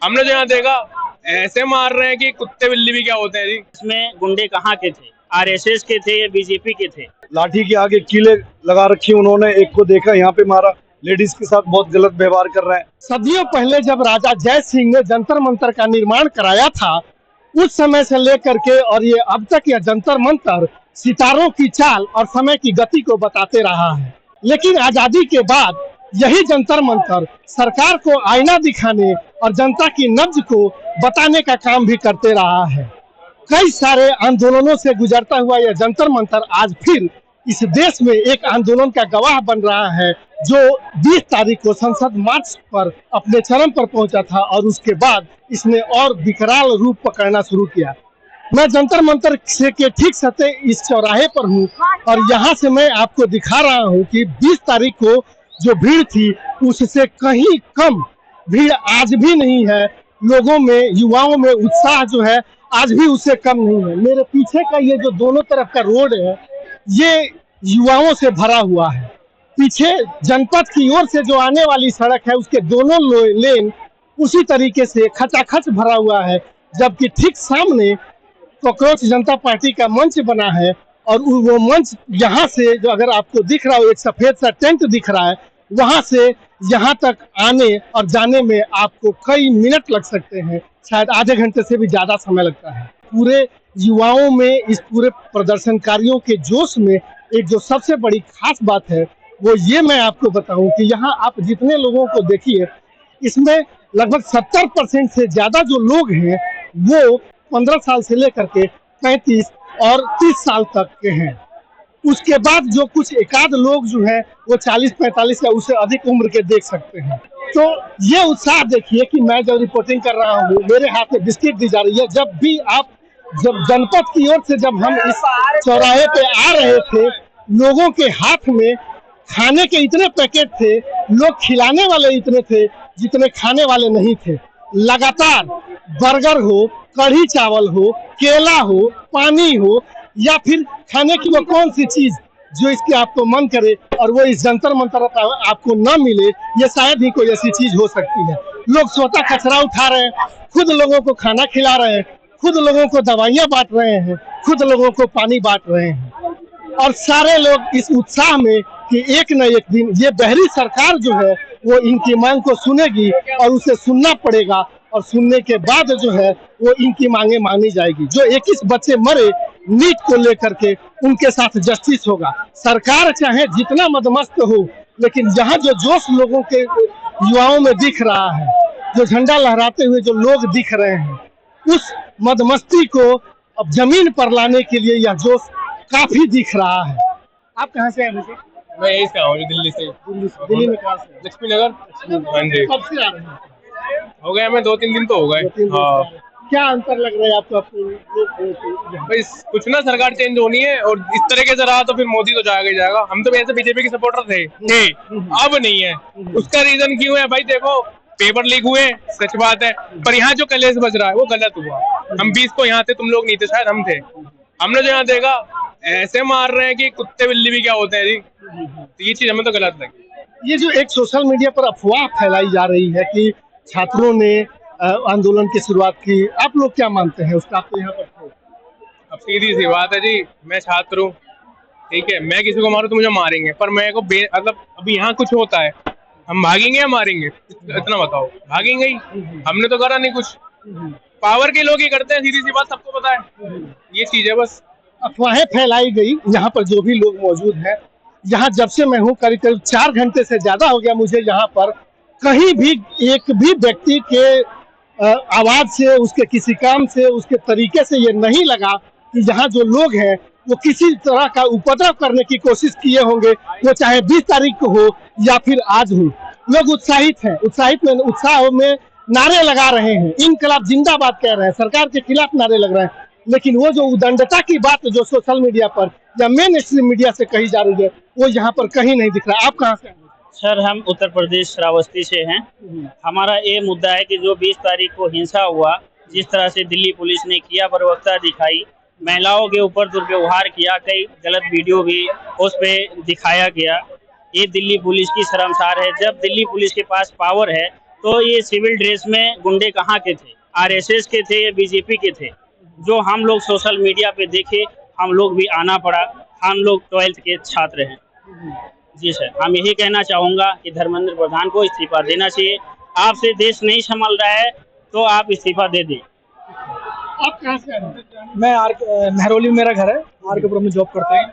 हमने जो यहाँ देखा ऐसे मार रहे हैं कि कुत्ते बिल्ली भी क्या होते हैं जी। इसमें गुंडे कहाँ के थे? आरएसएस के थे या बीजेपी के थे? लाठी के आगे कीले लगा रखी उन्होंने, एक को देखा यहाँ पे मारा, लेडीज के साथ बहुत गलत व्यवहार कर रहे हैं। सदियों पहले जब राजा जय सिंह ने जंतर मंतर का निर्माण कराया था, उस समय से लेकर के और ये अब तक यह जंतर मंतर सितारों की चाल और समय की गति को बताते रहा है। लेकिन आजादी के बाद यही जंतर मंतर सरकार को आईना दिखाने और जनता की नब्ज को बताने का काम भी करते रहा है। कई सारे आंदोलनों से गुजरता हुआ यह जंतर मंतर आज फिर इस देश में एक आंदोलन का गवाह बन रहा है, जो 20 तारीख को संसद मार्च पर अपने चरम पर पहुंचा था और उसके बाद इसने और विकराल रूप पकड़ना शुरू किया। मैं जंतर मंतर से के ठीक सते इस चौराहे पर हूं और यहां से मैं आपको दिखा रहा हूं कि 20 तारीख को जो भीड़ थी उससे कहीं कम भीड़ आज भी नहीं है। लोगों में, युवाओं में उत्साह जो है आज भी उससे कम नहीं है। मेरे पीछे का ये जो दोनों तरफ का रोड है, ये युवाओं से भरा हुआ है। पीछे जनपद की ओर से जो आने वाली सड़क है उसके दोनों लेन उसी तरीके से खचाखच भरा हुआ है, जबकि ठीक सामने कॉकरोच जनता पार्टी का मंच बना है और वो मंच यहाँ से जो अगर आपको दिख रहा हो, एक सफेद सा टेंट दिख रहा है, वहां से यहाँ तक आने और जाने में आपको कई मिनट लग सकते हैं, शायद आधे घंटे से भी ज्यादा समय लगता है। पूरे युवाओं में, इस पूरे प्रदर्शनकारियों के जोश में एक जो सबसे बड़ी खास बात है वो ये मैं आपको बताऊं कि यहाँ आप जितने लोगों को देखिए, इसमें लगभग 70% से ज्यादा जो लोग हैं वो 15 साल से लेकर के 35 और 30 साल तक के हैं। उसके बाद जो कुछ एकाध लोग जो है वो 40-45 या उससे अधिक उम्र के देख सकते हैं। तो ये उत्साह देखिए कि मैं जब रिपोर्टिंग कर रहा हूँ मेरे हाथ में बिस्किट दी जा रही है। जब जनपद की ओर से जब हम इस चौराहे पे आ रहे थे, लोगों के हाथ में खाने के इतने पैकेट थे, लोग खिलाने वाले इतने थे जितने खाने वाले नहीं थे। लगातार बर्गर हो, कढ़ी चावल हो, केला हो, पानी हो या फिर खाने की वो कौन सी चीज जो इसके आपको मन करे और वो इस जंतर मंतर आपको न मिले, ये शायद ही कोई ऐसी चीज हो सकती है। लोग स्वतः कचरा उठा रहे हैं, खुद लोगों को खाना खिला रहे हैं, खुद लोगों को दवाइयां बांट रहे हैं, खुद लोगों को पानी बांट रहे हैं और सारे लोग इस उत्साह में कि एक न एक दिन ये बहरी सरकार जो है वो इनकी मांग को सुनेगी और उसे सुनना पड़ेगा और सुनने के बाद जो है वो इनकी मांगे मानी जाएगी। जो 21 बच्चे मरे नीट को लेकर के, उनके साथ जस्टिस होगा। सरकार चाहे जितना मदमस्त हो, लेकिन यहाँ जो जोश लोगों के युवाओं में दिख रहा है, जो झंडा लहराते हुए जो लोग दिख रहे हैं, उस मदमस्ती को अब जमीन पर लाने के लिए यह जोश काफी दिख रहा है। आप कहाँ से आए मुझे? मैं यही से आऊँ दिल्ली से। दिल्ली में कहाँ से? लक्ष्मी नगर। हाँ जी। कब से आ रहे हैं? हो गए हमें 2-3 दिन तो हो गए। हाँ, क्या अंतर लग रहा है आपको? भाई कुछ ना, सरकार चेंज होनी है और इस तरीके से रहा तो फिर मोदी तो जाएगा ही जाएगा। हम तो वैसे बीजेपी के सपोर्टर थे, अब नहीं है। उसका रीजन क्यों है भाई? देखो, पेपर लीक हुए, सच बात है, पर यहाँ जो कलेश बज रहा है वो गलत हुआ। हम 20 को यहाँ थे, तुम लोग नहीं थे, शायद हम थे। हमने जो यहाँ देखा ऐसे मार रहे हैं कि कुत्ते बिल्ली भी क्या होते हैं जी। तो ये चीज हमें तो गलत लगी। ये जो एक सोशल मीडिया पर अफवाह फैलाई जा रही है कि छात्रों ने आंदोलन की शुरुआत की, आप लोग क्या मानते हैं उसका? आपको यहाँ पर अब सीधी सी बात है जी, मैं छात्र हूँ, ठीक है, मैं किसी को मारूं तो मुझे मारेंगे, पर मेरे को मतलब अभी यहाँ कुछ होता है, हम भागेंगे या मारेंगे? इतना बताओ, भागेंगे ही। हमने तो करा नहीं कुछ, पावर के लोग ही करते हैं, सीधी सी बात, सबको पता है। ये चीज है बस। अफवाहें फैलाई गई। यहाँ पर जो भी लोग मौजूद हैं, यहाँ जब से मैं हूँ करीब करीब 4 घंटे से ज्यादा हो गया मुझे, यहाँ पर कहीं भी एक भी व्यक्ति के आवाज से, उसके किसी काम से, उसके तरीके से ये नहीं लगा कि यहाँ जो लोग हैं वो किसी तरह का उपद्रव करने की कोशिश किए होंगे, वो चाहे 20 तारीख को हो या फिर आज हो। लोग उत्साहित हैं, उत्साह में नारे लगा रहे हैं, इनकलाब जिंदाबाद कह रहे हैं, सरकार के खिलाफ नारे लग रहे हैं। लेकिन वो जो उदंडता की बात जो सोशल मीडिया पर या मेन स्ट्रीम मीडिया से कही जा रही है, वो यहाँ पर कहीं नहीं दिख रहा। आप कहाँ से? सर, हम उत्तर प्रदेश श्रावस्ती से हैं। हमारा ये मुद्दा है कि जो 20 तारीख को हिंसा हुआ, जिस तरह से दिल्ली पुलिस ने किया बर्बरता दिखाई, महिलाओं के ऊपर दुर्व्यवहार किया, कई गलत वीडियो भी उस पे दिखाया गया, ये दिल्ली पुलिस की शर्मसार है। जब दिल्ली पुलिस के पास पावर है तो ये सिविल ड्रेस में गुंडे कहाँ के थे, आरएसएस के थे या बीजेपी के थे? जो हम लोग सोशल मीडिया पे देखे, हम लोग भी आना पड़ा। हम लोग 12th के छात्र हैं। जी सर, हम यही कहना चाहूँगा कि धर्मेंद्र प्रधान को इस्तीफा देना चाहिए। आपसे देश नहीं संभल रहा है तो आप इस्तीफा दे दें। आप कहाँ से आ रहे हैं? मैं महरौली में मेरा घर है, आर के पुरम में जॉब करते हैं।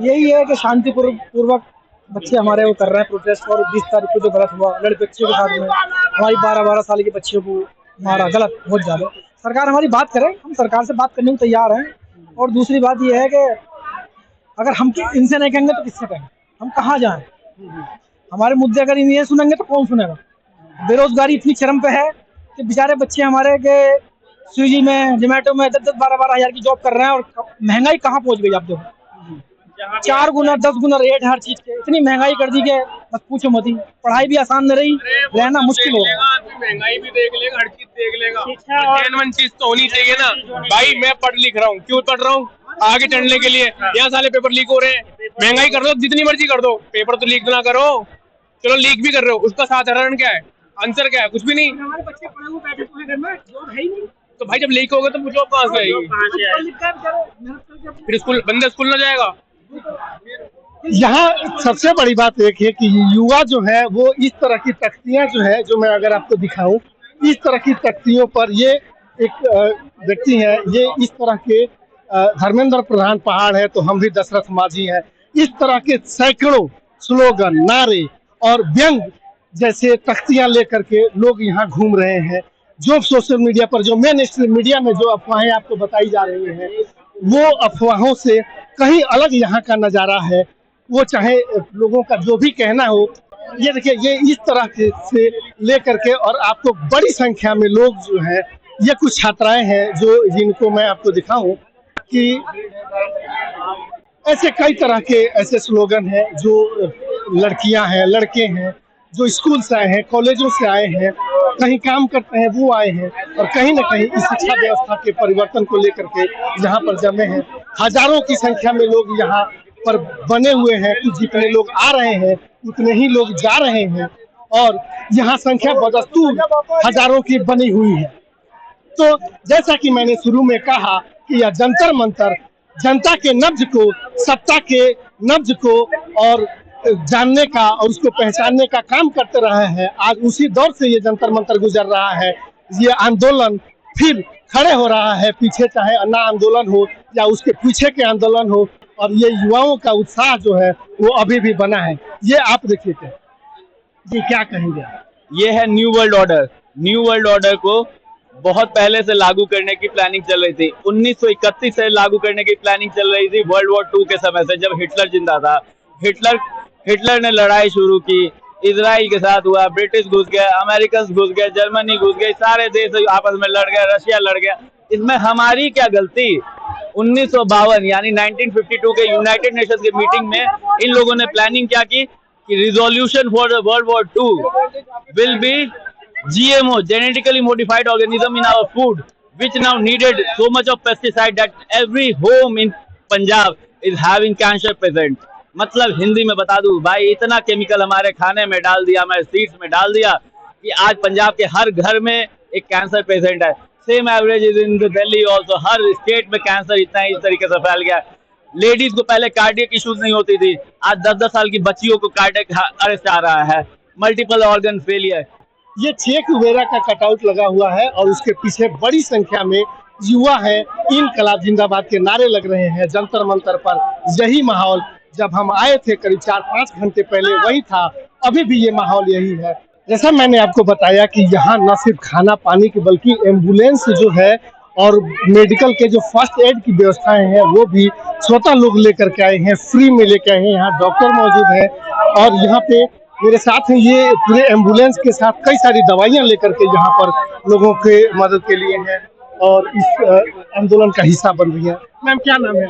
यही है कि शांतिपूर्वक बच्चे हमारे वो कर रहे हैं प्रोटेस्ट, और 20 तारीख को जो गलत हुआ लड़के बच्चियों के साथ में, हमारी 12-12 साल की बच्चियों को मारा, गलत, बहुत ज़्यादा। सरकार हमारी बात करे, हम सरकार से बात करने को तैयार हैं। और दूसरी बात ये है कि अगर हम इनसे नहीं कहेंगे तो किससे कहेंगे, हम कहाँ जाएं? हमारे मुद्दे अगर ये सुनेंगे तो कौन सुनेगा? बेरोजगारी इतनी चरम पे है कि बेचारे बच्चे हमारे के स्विगी में, जोमेटो में 10-10, 12-12 हज़ार की जॉब कर रहे हैं, और महंगाई कहाँ पहुंच गई आप देखो। 4 गुना 10 गुना रेट हर चीज के, इतनी महंगाई कर दी कि बस पूछो मत ही। पढ़ाई भी आसान नहीं रही, रहना मुश्किल हो रहा है। महंगाई भी देख लेगा, हर चीज देख लेगा, जेन्युइन चीज तो होनी चाहिए ना भाई। मैं पढ़ लिख रहा हूँ, क्यों पढ़ रहा हूँ? आगे चढ़ने के लिए। यहाँ साले पेपर लीक हो रहे हैं, महंगाई कर दो जितनी मर्जी कर दो, पेपर तो लीक ना करो। चलो लीक भी कर रहे हो, उसका साधारण क्या है, आंसर क्या है? कुछ भी नहीं। हमारे बच्चे पढ़े हुए बैठे हुए घर में, जॉब है ही नहीं। तो भाई जब लीक होगा तो जॉब कहाँ से आएगी? फिर स्कूल बंदा स्कूल ना जाएगा। यहाँ सबसे बड़ी बात एक है कि युवा जो है वो इस तरह की तख्तियां जो है, जो मैं अगर आपको दिखाऊं, इस तरह की तख्तियों पर ये एक व्यक्ति है, ये इस तरह के धर्मेंद्र प्रधान पहाड़ है तो हम भी दशरथ माझी हैं, इस तरह के सैकड़ों स्लोगन, नारे और व्यंग जैसे तख्तियां लेकर के लोग यहाँ घूम रहे हैं। जो सोशल मीडिया पर, जो मेन स्ट्रीम मीडिया में जो अफवाहें आपको बताई जा रही हैं, वो अफवाहों से कहीं अलग यहाँ का नज़ारा है। वो चाहे लोगों का जो भी कहना हो, ये देखिए, ये इस तरह के से लेकर के, और आपको बड़ी संख्या में लोग जो हैं, ये कुछ छात्राएं हैं जो जिनको मैं आपको दिखाऊं कि ऐसे कई तरह के ऐसे स्लोगन हैं, जो लड़कियां हैं, लड़के हैं, जो स्कूल से आए हैं, कॉलेजों से आए हैं, कहीं काम करते हैं वो आए हैं, और कहीं ना कहीं इस शिक्षा व्यवस्था के परिवर्तन को लेकर के यहाँ पर जमे हैं। हजारों की संख्या में लोग यहाँ पर बने हुए हैं। कुछ जितने लोग आ रहे हैं उतने ही लोग जा रहे हैं, और यहाँ संख्या बदस्तूर हजारों की बनी हुई है। तो जैसा कि मैंने शुरू में कहा कि यह जंतर मंतर जनता के नब्ज को, सत्ता के नब्ज को और जानने का और उसको पहचानने का काम करते रहे हैं। आज उसी दौर से ये जंतर मंतर गुजर रहा है। ये आंदोलन फिर खड़े हो रहा है, पीछे चाहे अन्ना आंदोलन हो या उसके पीछे के आंदोलन हो, और ये युवाओं का उत्साह जो है वो अभी भी बना है। ये आप देखिए जी, क्या कहेंगे? ये है new world order. New world order को बहुत पहले से लागू करने की प्लानिंग चल रही थी। 1931 से लागू करने की प्लानिंग चल रही थी, वर्ल्ड वॉर 2 के समय से, जब हिटलर जिंदा था। हिटलर ने लड़ाई शुरू की, इजराइल के साथ हुआ, ब्रिटिश घुस गए, अमेरिकन घुस गए, जर्मनी घुस गए, सारे देश आपस में लड़ गए, रशिया लड़ गया। इसमें हमारी क्या गलती? 1952 यानी 1952 के यूनाइटेड नेशंस की मीटिंग में इन लोगों ने प्लानिंग क्या की कि resolution for world war 2 will be GMO, genetically modified organism in our food, which now needed so much of pesticide that every home in Punjab is having cancer present. मतलब हिंदी में बता दूं भाई, इतना केमिकल हमारे खाने में डाल दिया, हमारे सीड्स में डाल दिया कि आज पंजाब के हर घर में एक कैंसर पेशेंट है। Same average is in Delhi also. Her state में कैंसर इतना इस तरीके से फैल गया। लेडीज को पहले कार्डियक इश्यूज नहीं होती थी, आज 10-10 साल की बच्चियों को कार्डियक अरेस्ट आ रहा है। Multiple organ failure. ये चेक वेरा का कटआउट लगा हुआ है और उसके पीछे बड़ी संख्या में युवा है। इनकलाब जिंदाबाद के नारे लग रहे हैं जंतर मंतर पर। यही माहौल जब हम आए थे करीब 4-5 घंटे पहले वही था, अभी भी ये माहौल यही है। जैसा मैंने आपको बताया कि यहाँ न सिर्फ खाना पानी की बल्कि एम्बुलेंस जो है और मेडिकल के जो फर्स्ट एड की व्यवस्थाएं हैं वो भी स्वतः लोग लेकर के आए हैं, फ्री में लेकर आए हैं। यहाँ डॉक्टर मौजूद है और यहाँ पे मेरे साथ हैं, ये पूरे एम्बुलेंस के साथ कई सारी दवाइयाँ लेकर के यहाँ पर लोगों के मदद के लिए हैं और इस आंदोलन का हिस्सा बन रही है। मैम क्या नाम है?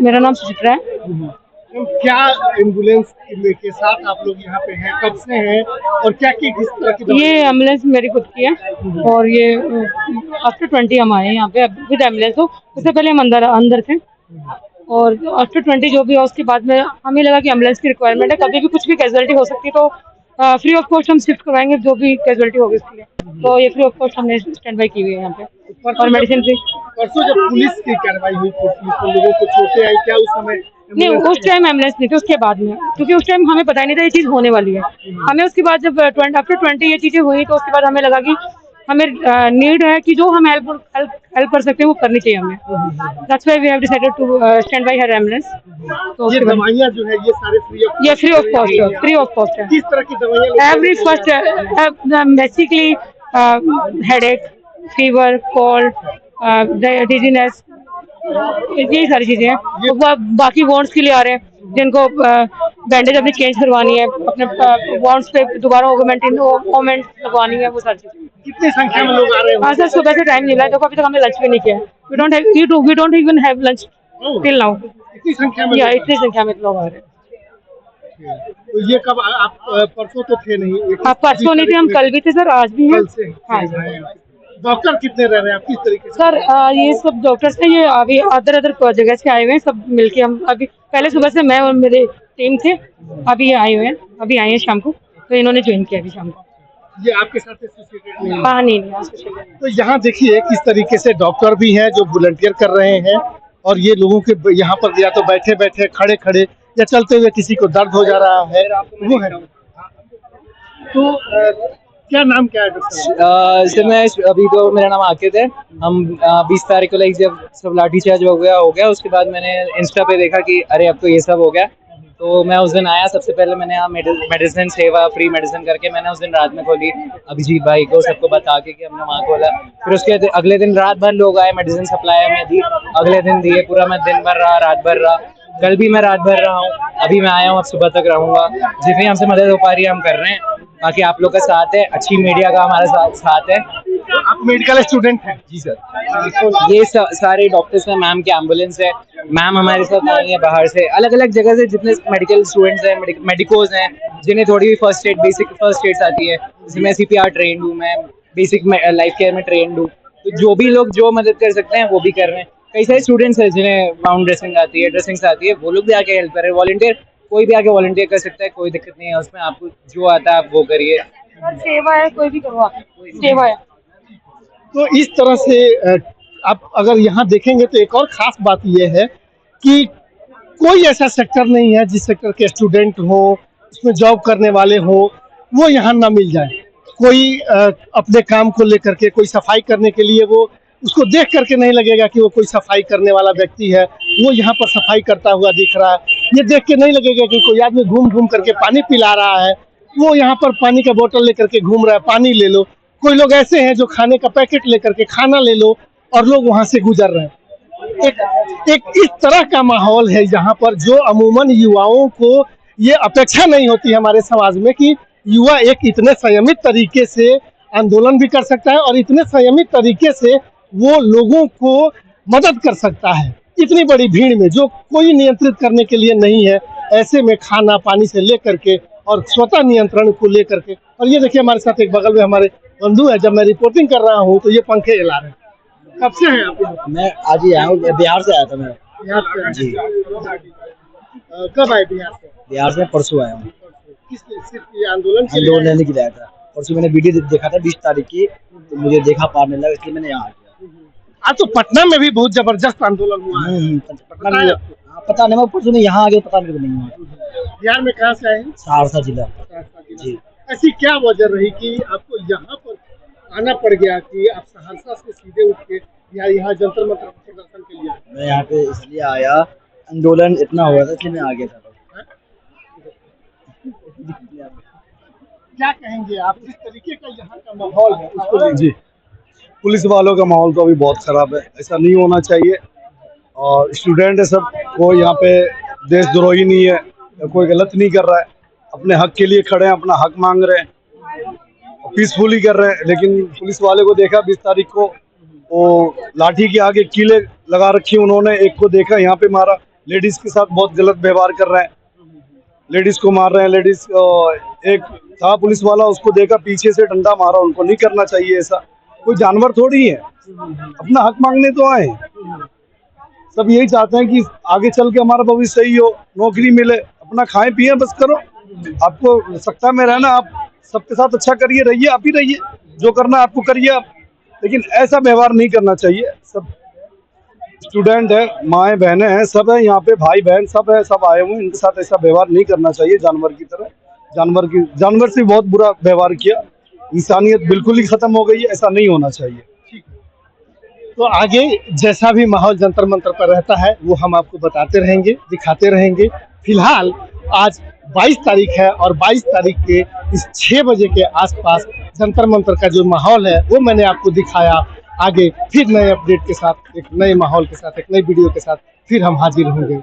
मेरा नाम सुचित्रा है। क्या एम्बुलेंस के साथ आप लोग यहाँ पे हैं, कब से हैं और क्या किस तरह की? ये एम्बुलेंस मेरी खुद की है और ये आफ्टर 20 हम आए हैं यहाँ पे विद एम्बुलेंस। हो उससे पहले हम अंदर थे और आफ्टर 20 जो भी है उसके बाद में हमें लगा कि एम्बुलेंस की रिक्वायरमेंट है। कभी भी कुछ भी कैजुअलिटी हो सकती है तो फ्री ऑफ कॉस्ट हम शिफ्ट करवाएंगे जो भी कैजुअलिटी होगी उसके लिए। तो ये फ्री ऑफ कॉस्ट हमने स्टैंड बाई की हुई है यहाँ पे, और मेडिसिन फ्री। परसों जब पुलिस की कार्रवाई हुई, पुलिस को लोगों को चोटें आई, क्या उस समय नहीं, उस टाइम एम्बुलेंस नहीं थी, उसके बाद में, क्योंकि उस टाइम हमें पता ही नहीं था ये चीज़ होने वाली है। हमें उसके बाद जब आफ्टर 20 ये चीज़ें हुई तो उसके बाद हमें लगा कि हमें नीड है कि जो हम हेल्प कर सकते हैं वो करनी चाहिए हमें। That's why we have decided to stand by her ambulance. तो ये दवाइयाँ जो है ये सारे फ्री ऑफ ये फ्री ऑफ कॉस्ट है। किस तरह की दवाइयाँ? Every first basically headache, fever, cold, dizziness, यही सारी चीजें हैं। तो बाकी वार्ड्स के लिए आ रहे हैं जिनको बैंडेज अपनी चेंज करवानी है, अपने वार्ड्स पे दोबारा ऑगमेंट लगवानी है, वो सारी चीजें। कितनी संख्या में लोग आ रहे हैं? हाँ सर, सुबह से टाइम मिला है, देखो अभी तक हमने लंच भी नहीं किया है। We don't even have lunch till now. इतनी संख्या में? इतनी संख्या में लोग आ रहे हैं। तो ये कब आप परसों तो थे नहीं? आप परसों नहीं थे, हम कल भी थे सर, आज भी हैं। कल से? हाँ। डॉक्टर कितने रह रहे हैं आप, किस तरीके से? सर ये सब डॉक्टर्स हैं, ये अभी अदर जगह से आए हुए हैं, सब मिलके हम अभी पहले सुबह से मैं और मेरे टीम थे, अभी ये आए हुए हैं, अभी आए हैं शाम को, तो इन्होंने ज्वाइन किया अभी शाम को। ये आपके साथ एसोसिएटेड नहीं है? हाँ नहीं associated। तो यहाँ देखिए किस तरीके से डॉक्टर भी हैं जो वॉलंटियर कर रहे हैं, और ये लोगों के यहाँ पर या तो बैठे बैठे, खड़े खड़े, या चलते हुए किसी को दर्द हो जा रहा है, वो है। तो क्या नाम क्या है डॉक्टर? सर मैं अभी तो मेरा नाम आकिब है। हम 20 तारीख को लाइक जब सब लाठीचार्ज हो गया उसके बाद मैंने इंस्टा पे देखा कि अरे अब तो ये सब हो गया, तो मैं उस दिन आया। सबसे पहले मैंने यहाँ मेडिसिन सेवा फ्री मेडिसिन करके मैंने उस दिन रात में खोली, अभिजीत भाई को सबको बता के कि हमने वहाँ खोला। फिर उसके अगले दिन रात भर लोग आए, मेडिसिन सप्लाई हमें दी, अगले दिन दिए, पूरा मैं दिन भर रहा, रात भर रहा, कल भी मैं रात भर रहा हूँ, अभी मैं आया हूँ, अब सुबह तक रहूँगा। जितनी हमसे मदद हो पा रही है हम कर रहे हैं, बाकी आप लोग का साथ है, अच्छी मीडिया का हमारा साथ है। आप मेडिकल स्टूडेंट हैं? जी सर। ये सारे डॉक्टर्स हैं, मैम की एम्बुलेंस है, मैम हमारे साथ आई है बाहर से, अलग अलग जगह से जितने मेडिकल स्टूडेंट्स हैं, मेडिकोज हैं, जिन्हें थोड़ी भी बेसिक फर्स्ट एड्स आती है, जैसे मैं CPR ट्रेंड हूँ, मैं बेसिक लाइफ केयर में ट्रेंड हूँ, तो जो भी लोग जो मदद कर सकते हैं वो भी कर रहे हैं। कई सारे स्टूडेंट्स हैं जिन्हें राउंड ड्रेसिंग आती है, ड्रेसिंग्स आती है, वो लोग भी आके हेल्प कर रहे हैं। वॉलंटियर कोई भी आके वॉलंटियर कर सकता है, कोई दिक्कत नहीं है उसमें, आपको जो आता है आप वो करिए। सेवा है, कोई भी करवा, सेवा है। तो इस तरह से आप अगर यहाँ देखेंगे तो एक और खास बात यह है कि कोई ऐसा सेक्टर नहीं है जिस सेक्टर के स्टूडेंट हो, उसमें जॉब करने वाले हो, वो यहाँ ना मिल जाए। कोई अपने काम को लेकर के, कोई सफाई करने के लिए, वो उसको देख करके नहीं लगेगा कि वो कोई सफाई करने वाला व्यक्ति है, वो यहाँ पर सफाई करता हुआ दिख रहा है। ये देख के नहीं लगेगा कि कोई आदमी घूम घूम करके पानी पिला रहा है, वो यहाँ पर पानी का बोतल लेकर के घूम रहा है, पानी ले लो। कोई लोग ऐसे हैं जो खाने का पैकेट लेकर के खाना ले लो, और लोग वहाँ से गुजर रहे हैं। एक इस तरह का माहौल है यहाँ पर, जो अमूमन युवाओं को ये अपेक्षा नहीं होती हमारे समाज में कि युवा एक इतने संयमित तरीके से आंदोलन भी कर सकता है, और इतने संयमित तरीके से वो लोगों को मदद कर सकता है। इतनी बड़ी भीड़ में जो कोई नियंत्रित करने के लिए नहीं है, ऐसे में खाना पानी से लेकर के और स्वतः नियंत्रण को लेकर के। और ये देखिए हमारे साथ एक बगल में हमारे बंधु है, जब मैं रिपोर्टिंग कर रहा हूँ तो ये पंखे जला रहे हैं। कब से हैं आप? मैं आज ही आया हूँ, बिहार से आया था मैं। बिहार से? जी। कब आए बिहार से? बिहार से परसों आया हूँ। किस सिर्फ ये आंदोलन लेने के लिए आया था। परसों मैंने वीडियो देखा था 20 तारीख की, तो मुझे देखा पार नहीं लगा, इसलिए मैंने यहाँ आ गया। आज तो पटना में भी बहुत जबरदस्त आंदोलन हुआ है। पटना में पता नहीं, मैं परसों यहाँ आ गया, पता मेरे को नहीं हुआ। बिहार में कहाँ से आए? सहरसा जिला। जी। ऐसी क्या वजह रही कि आपको यहाँ पर आना पड़ गया कि आप सहरसा से सीधे उठ के यहाँ जंतर मंतर प्रदर्शन के लिए? मैं यहाँ पे इसलिए आया, आंदोलन इतना हुआ था इसलिए मैं आ गया था। क्या कहेंगे आप, जिस तरीके का यहाँ का माहौल है उसको? जी, पुलिस वालों का माहौल तो अभी बहुत खराब है, ऐसा नहीं होना चाहिए। और स्टूडेंट है सब, कोई यहाँ पे देशद्रोही नहीं है, कोई गलत नहीं कर रहा है, अपने हक के लिए खड़े हैं, अपना हक मांग रहे हैं, पीसफुली कर रहे हैं। लेकिन पुलिस वाले को देखा 20 तारीख को, वो लाठी के आगे कीले लगा रखी उन्होंने, एक को देखा यहाँ पे मारा, लेडीज के साथ बहुत गलत व्यवहार कर रहे हैं, लेडीज को मार रहे हैं। लेडीज एक था पुलिस वाला, उसको देखा पीछे से डंडा मारा, उनको नहीं करना चाहिए ऐसा, कोई जानवर थोड़ी है, अपना हक मांगने तो आए। सब यही चाहते हैं कि आगे चल के हमारा भविष्य सही हो, नौकरी मिले, अपना खाएं पिए बस करो। आपको सत्ता में रहना, आप सबके साथ अच्छा करिए, रहिए, आप ही रहिए, जो करना आपको करिए आप, लेकिन ऐसा व्यवहार नहीं करना चाहिए। सब स्टूडेंट है, माएँ बहनें हैं, सब है यहाँ पे, भाई बहन सब है, सब आए हुए हैं, इनके साथ ऐसा व्यवहार नहीं करना चाहिए जानवर की तरह। जानवर से बहुत बुरा व्यवहार किया, इंसानियत बिल्कुल ही खत्म हो गई है, ऐसा नहीं होना चाहिए। तो आगे जैसा भी माहौल जंतर मंतर पर रहता है वो हम आपको बताते रहेंगे, दिखाते रहेंगे। फिलहाल आज 22 तारीख है और 22 तारीख के इस 6 बजे के आसपास जंतर मंतर का जो माहौल है वो मैंने आपको दिखाया। आगे फिर नए अपडेट के साथ, एक नए माहौल के साथ, एक नई वीडियो के साथ फिर हम हाजिर होंगे।